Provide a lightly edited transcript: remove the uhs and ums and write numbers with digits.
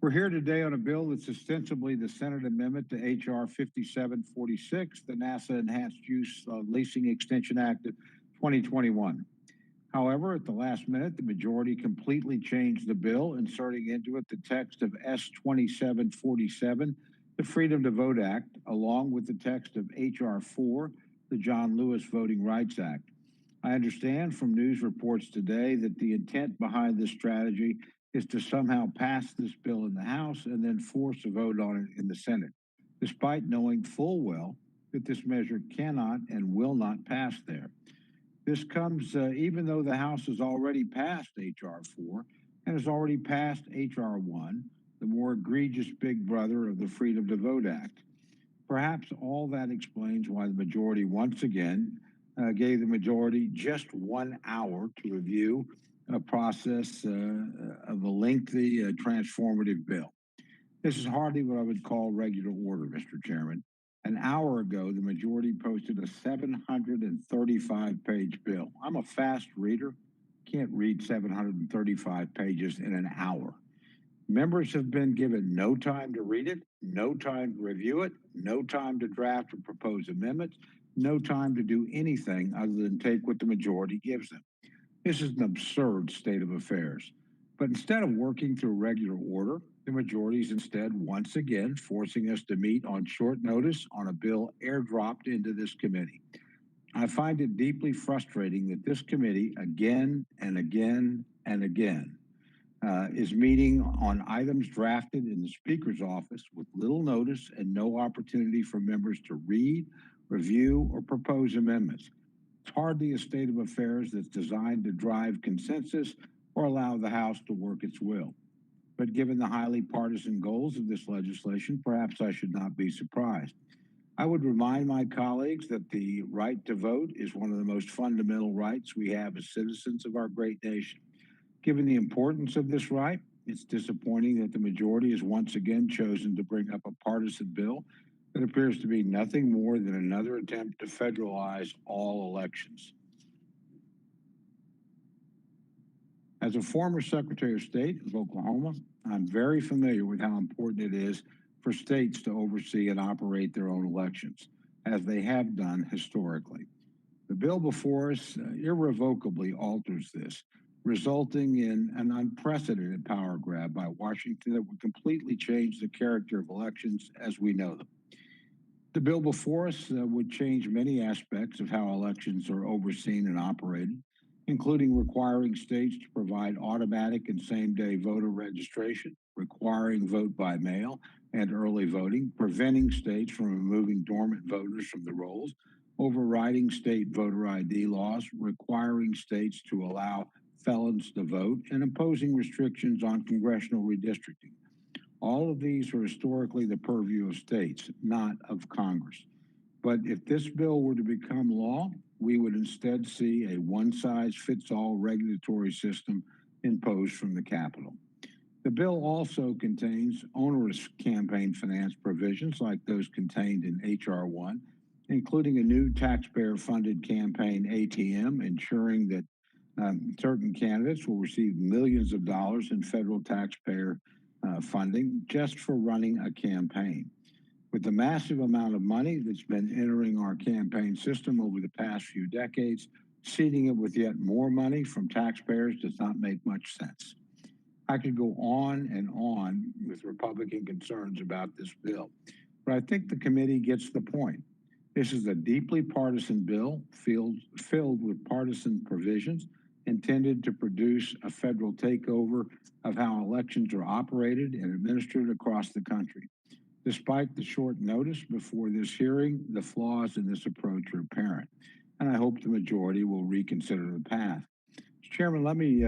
We're here today on a bill that's ostensibly the Senate amendment to H.R. 5746, the NASA Enhanced Use Leasing Extension Act of 2021. However, at the last minute, the majority completely changed the bill, inserting into it the text of S 2747, the Freedom to Vote Act, along with the text of H.R. 4, the John Lewis Voting Rights Act. I understand from news reports today that the intent behind this strategy is to somehow pass this bill in the House and then force a vote on it in the Senate, despite knowing full well that this measure cannot and will not pass there. This comes even though the House has already passed H.R. 4 and has already passed H.R. 1, the more egregious big brother of the Freedom to Vote Act. Perhaps all that explains why the majority once again gave the majority just 1 hour to review a process of a lengthy, transformative bill. This is hardly what I would call regular order, Mr. Chairman. An hour ago, the majority posted a 735-page bill. I'm a fast reader, can't read 735 pages in an hour. Members have been given no time to read it, no time to review it, no time to draft or propose amendments, no time to do anything other than take what the majority gives them. This is an absurd state of affairs. But instead of working through regular order, the majority is instead once again forcing us to meet on short notice on a bill airdropped into this committee. I find it deeply frustrating that this committee again and again and again is meeting on items drafted in the Speaker's office with little notice and no opportunity for members to read, review, or propose amendments. It's hardly a state of affairs that's designed to drive consensus or allow the House to work its will. But given the highly partisan goals of this legislation, perhaps I should not be surprised. I would remind my colleagues that the right to vote is one of the most fundamental rights we have as citizens of our great nation. Given the importance of this right, it's disappointing that the majority has once again chosen to bring up a partisan bill that appears to be nothing more than another attempt to federalize all elections. As a former Secretary of State of Oklahoma, I'm very familiar with how important it is for states to oversee and operate their own elections, as they have done historically. The bill before us irrevocably alters this, resulting in an unprecedented power grab by Washington that would completely change the character of elections as we know them. The bill before us would change many aspects of how elections are overseen and operated, including requiring states to provide automatic and same-day voter registration, requiring vote by mail and early voting, preventing states from removing dormant voters from the rolls, overriding state voter ID laws, requiring states to allow felons to vote, and imposing restrictions on congressional redistricting. All of these are historically the purview of states, not of Congress. But if this bill were to become law, we would instead see a one-size-fits-all regulatory system imposed from the Capitol. The bill also contains onerous campaign finance provisions like those contained in H.R. 1, including a new taxpayer-funded campaign ATM, ensuring that certain candidates will receive millions of dollars in federal taxpayer funding just for running a campaign. With the massive amount of money that's been entering our campaign system over the past few decades, seeding it with yet more money from taxpayers does not make much sense. I could go on and on with Republican concerns about this bill, but I think the committee gets the point. This is a deeply partisan bill filled with partisan provisions intended to produce a federal takeover of how elections are operated and administered across the country. Despite the short notice before this hearing, the flaws in this approach are apparent, and I hope the majority will reconsider the path. Mr. Chairman, let me